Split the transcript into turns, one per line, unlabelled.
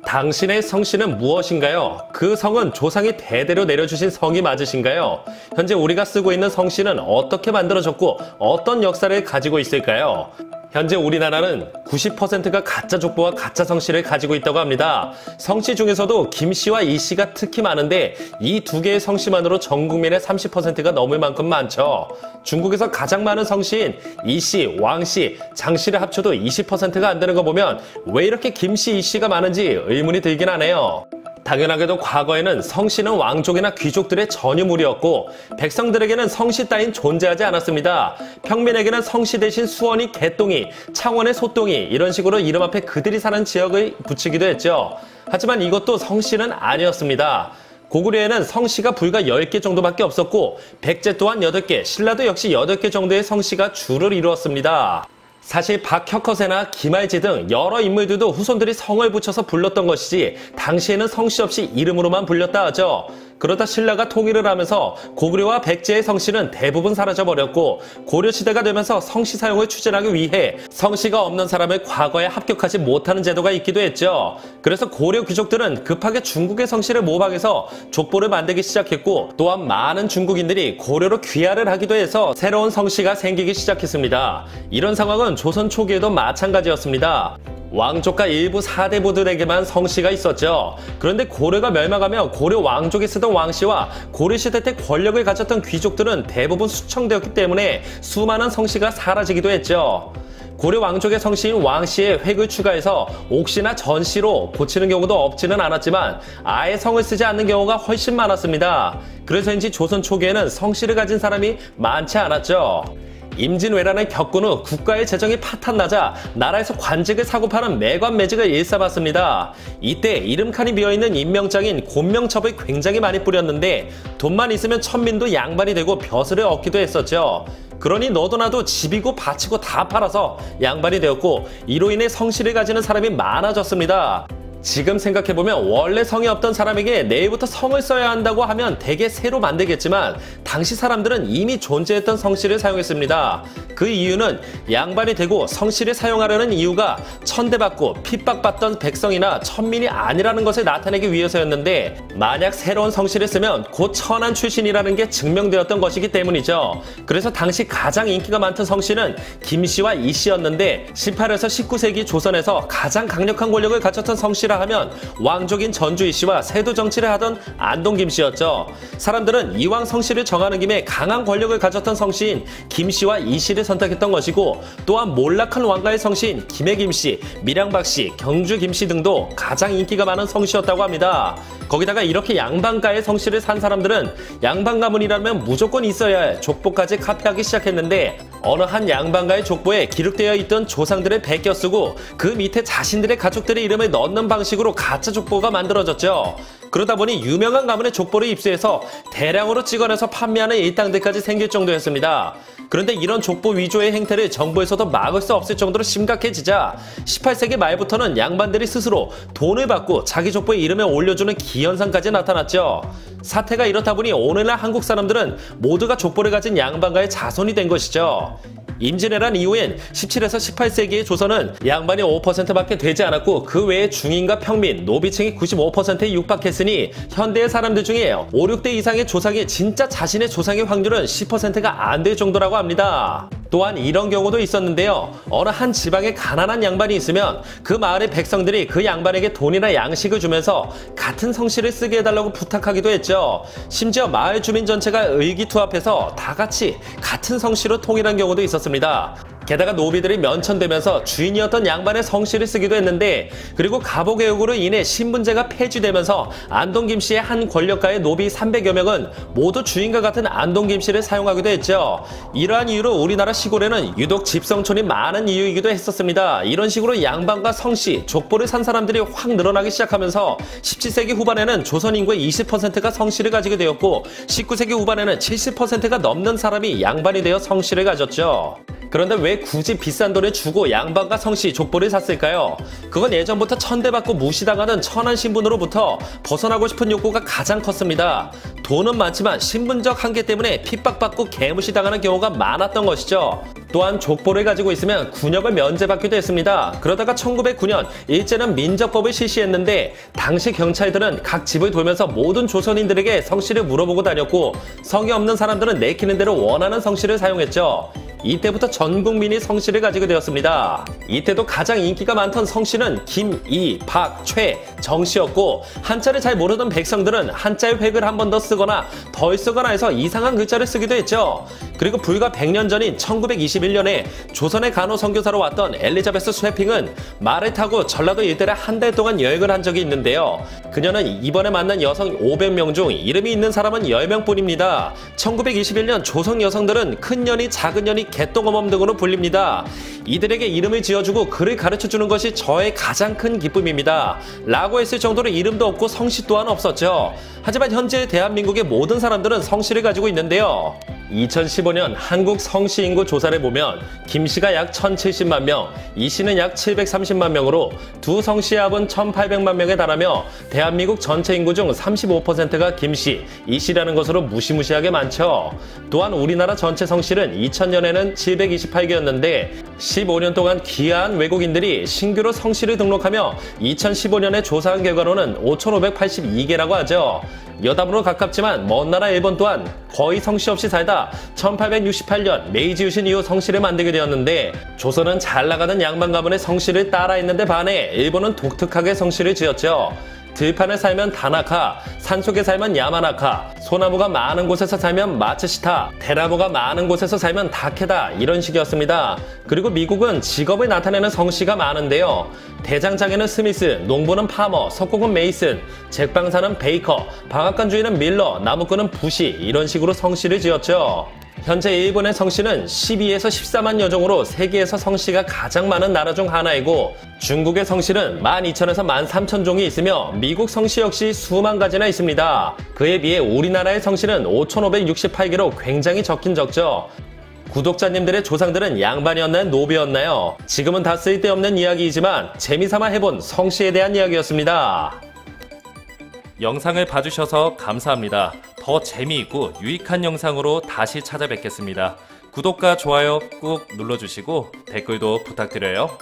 당신의 성씨는 무엇인가요? 그 성은 조상이 대대로 내려주신 성이 맞으신가요? 현재 우리가 쓰고 있는 성씨는 어떻게 만들어졌고 어떤 역사를 가지고 있을까요? 현재 우리나라는 90%가 가짜 족보와 가짜 성씨를 가지고 있다고 합니다. 성씨 중에서도 김씨와 이씨가 특히 많은데 이 두 개의 성씨만으로 전 국민의 30%가 넘을 만큼 많죠. 중국에서 가장 많은 성씨인 이씨, 왕씨, 장씨를 합쳐도 20%가 안 되는 거 보면 왜 이렇게 김씨, 이씨가 많은지 의문이 들긴 하네요. 당연하게도 과거에는 성씨는 왕족이나 귀족들의 전유물이었고 백성들에게는 성씨 따윈 존재하지 않았습니다. 평민에게는 성씨 대신 수원이 개똥이, 창원의 소똥이 이런 식으로 이름 앞에 그들이 사는 지역을 붙이기도 했죠. 하지만 이것도 성씨는 아니었습니다. 고구려에는 성씨가 불과 10개 정도밖에 없었고 백제 또한 8개, 신라도 역시 8개 정도의 성씨가 주를 이루었습니다. 사실 박혁허세나 김알지 등 여러 인물들도 후손들이 성을 붙여서 불렀던 것이지 당시에는 성씨 없이 이름으로만 불렸다 하죠. 그러다 신라가 통일을 하면서 고구려와 백제의 성씨는 대부분 사라져버렸고 고려시대가 되면서 성씨 사용을 추진하기 위해 성씨가 없는 사람을 과거에 합격하지 못하는 제도가 있기도 했죠. 그래서 고려 귀족들은 급하게 중국의 성씨를 모방해서 족보를 만들기 시작했고 또한 많은 중국인들이 고려로 귀화를 하기도 해서 새로운 성씨가 생기기 시작했습니다. 이런 상황은 조선 초기에도 마찬가지였습니다. 왕족과 일부 사대부들에게만 성씨가 있었죠. 그런데 고려가 멸망하며 고려 왕족이 쓰던 왕씨와 고려시대 때 권력을 가졌던 귀족들은 대부분 수청되었기 때문에 수많은 성씨가 사라지기도 했죠. 고려 왕족의 성씨인 왕씨에 획을 추가해서 옥씨나 전씨로 고치는 경우도 없지는 않았지만 아예 성을 쓰지 않는 경우가 훨씬 많았습니다. 그래서인지 조선 초기에는 성씨를 가진 사람이 많지 않았죠. 임진왜란을 겪은 후 국가의 재정이 파탄나자 나라에서 관직을 사고 파는 매관매직을 일삼았습니다. 이때 이름칸이 비어있는 임명장인 곤명첩을 굉장히 많이 뿌렸는데 돈만 있으면 천민도 양반이 되고 벼슬을 얻기도 했었죠. 그러니 너도 나도 집이고 밭이고 다 팔아서 양반이 되었고 이로 인해 성씨를 가지는 사람이 많아졌습니다. 지금 생각해보면 원래 성이 없던 사람에게 내일부터 성을 써야 한다고 하면 대개 새로 만들겠지만 당시 사람들은 이미 존재했던 성씨를 사용했습니다. 그 이유는 양반이 되고 성씨를 사용하려는 이유가 천대받고 핍박받던 백성이나 천민이 아니라는 것을 나타내기 위해서였는데 만약 새로운 성씨를 쓰면 곧 천한 출신이라는 게 증명되었던 것이기 때문이죠. 그래서 당시 가장 인기가 많던 성씨는 김씨와 이씨였는데 18에서 19세기 조선에서 가장 강력한 권력을 갖췄던 성씨라 하면 왕족인 전주이 씨와 세도 정치를 하던 안동 김씨였죠. 사람들은 이왕 성씨를 정하는 김에 강한 권력을 가졌던 성씨인 김씨와 이씨를 선택했던 것이고 또한 몰락한 왕가의 성씨인 김해 김씨, 밀양박 씨, 경주 김씨 등도 가장 인기가 많은 성씨였다고 합니다. 거기다가 이렇게 양반가의 성씨를 산 사람들은 양반 가문이라면 무조건 있어야 할 족보까지 카피하기 시작했는데 어느 한 양반가의 족보에 기록되어 있던 조상들을 베껴 쓰고 그 밑에 자신들의 가족들의 이름을 넣는 방식으로 가짜 족보가 만들어졌죠. 그러다 보니 유명한 가문의 족보를 입수해서 대량으로 찍어내서 판매하는 일당들까지 생길 정도였습니다. 그런데 이런 족보 위조의 행태를 정부에서도 막을 수 없을 정도로 심각해지자 18세기 말부터는 양반들이 스스로 돈을 받고 자기 족보에 이름을 올려주는 기현상까지 나타났죠. 사태가 이렇다 보니 오늘날 한국 사람들은 모두가 족보를 가진 양반가의 자손이 된 것이죠. 임진왜란 이후엔 17에서 18세기의 조선은 양반이 5%밖에 되지 않았고 그 외에 중인과 평민, 노비층이 95%에 육박했으니 현대의 사람들 중에 5, 6대 이상의 조상이 진짜 자신의 조상의 확률은 10%가 안 될 정도라고 합니다. 또한 이런 경우도 있었는데요. 어느 한 지방에 가난한 양반이 있으면 그 마을의 백성들이 그 양반에게 돈이나 양식을 주면서 같은 성씨를 쓰게 해달라고 부탁하기도 했죠. 심지어 마을 주민 전체가 의기투합해서 다 같이 같은 성씨로 통일한 경우도 있었습니다. 게다가 노비들이 면천되면서 주인이었던 양반의 성씨를 쓰기도 했는데 그리고 갑오개혁으로 인해 신분제가 폐지되면서 안동 김씨의 한 권력가의 노비 300여 명은 모두 주인과 같은 안동 김씨를 사용하기도 했죠. 이러한 이유로 우리나라 시골에는 유독 집성촌이 많은 이유이기도 했었습니다. 이런 식으로 양반과 성씨, 족보를 산 사람들이 확 늘어나기 시작하면서 17세기 후반에는 조선 인구의 20%가 성씨를 가지게 되었고 19세기 후반에는 70%가 넘는 사람이 양반이 되어 성씨를 가졌죠. 그런데 왜 굳이 비싼 돈을 주고 양반과 성씨, 족보를 샀을까요? 그건 예전부터 천대받고 무시당하는 천한 신분으로부터 벗어나고 싶은 욕구가 가장 컸습니다. 돈은 많지만 신분적 한계 때문에 핍박받고 개무시당하는 경우가 많았던 것이죠. 또한 족보를 가지고 있으면 군역을 면제받기도 했습니다. 그러다가 1909년 일제는 민적법을 실시했는데 당시 경찰들은 각 집을 돌면서 모든 조선인들에게 성씨를 물어보고 다녔고 성이 없는 사람들은 내키는 대로 원하는 성씨를 사용했죠. 이때부터 전 국민이 성씨를 가지게 되었습니다. 이때도 가장 인기가 많던 성씨는 김, 이, 박, 최, 정씨였고 한자를 잘 모르던 백성들은 한자의 획을 한 번 더 쓰거나 덜 쓰거나 해서 이상한 글자를 쓰기도 했죠. 그리고 불과 100년 전인 1921년에 조선의 간호 선교사로 왔던 엘리자베스 스웨핑은 말을 타고 전라도 일대를 한 달 동안 여행을 한 적이 있는데요. 그녀는 이번에 만난 여성 500명 중 이름이 있는 사람은 10명뿐입니다. 1921년 조선 여성들은 큰 년이 작은 년이 개똥어멈 등으로 불립니다. 이들에게 이름을 지어주고 글을 가르쳐주는 것이 저의 가장 큰 기쁨입니다. 라고 했을 정도로 이름도 없고 성씨 또한 없었죠. 하지만 현재 대한민국의 모든 사람들은 성씨를 가지고 있는데요. 2015년 한국 성씨 인구 조사를 보면 김씨가 약 1070만 명, 이씨는 약 730만 명으로 두 성씨의 합은 1800만 명에 달하며 대한민국 전체 인구 중 35%가 김씨, 이씨라는 것으로 무시무시하게 많죠. 또한 우리나라 전체 성씨는 2000년에는 728개였는데 15년 동안 귀한 외국인들이 신규로 성씨를 등록하며 2015년에 조사한 결과로는 5582개라고 하죠. 여담으로 가깝지만 먼 나라 일본 또한 거의 성씨 없이 살다 1868년 메이지 유신 이후 성씨를 만들게 되었는데 조선은 잘 나가는 양반 가문의 성씨를 따라했는데 반해 일본은 독특하게 성씨를 지었죠. 들판에 살면 다나카, 산속에 살면 야마나카, 소나무가 많은 곳에서 살면 마츠시타, 대나무가 많은 곳에서 살면 다케다 이런 식이었습니다. 그리고 미국은 직업을 나타내는 성씨가 많은데요. 대장장이는 스미스, 농부는 파머, 석공은 메이슨, 잭방사는 베이커, 방앗간 주인은 밀러, 나무꾼은 부시 이런 식으로 성씨를 지었죠. 현재 일본의 성씨는 12에서 14만 여종으로 세계에서 성씨가 가장 많은 나라 중 하나이고 중국의 성씨는 12,000에서 13,000종이 있으며 미국 성씨 역시 수만 가지나 있습니다. 그에 비해 우리나라의 성씨는 5,568개로 굉장히 적긴 적죠. 구독자님들의 조상들은 양반이었나요? 노비였나요? 지금은 다 쓸데없는 이야기이지만 재미삼아 해본 성씨에 대한 이야기였습니다.
영상을 봐주셔서 감사합니다. 더 재미있고 유익한 영상으로 다시 찾아뵙겠습니다. 구독과 좋아요 꾹 눌러주시고 댓글도 부탁드려요.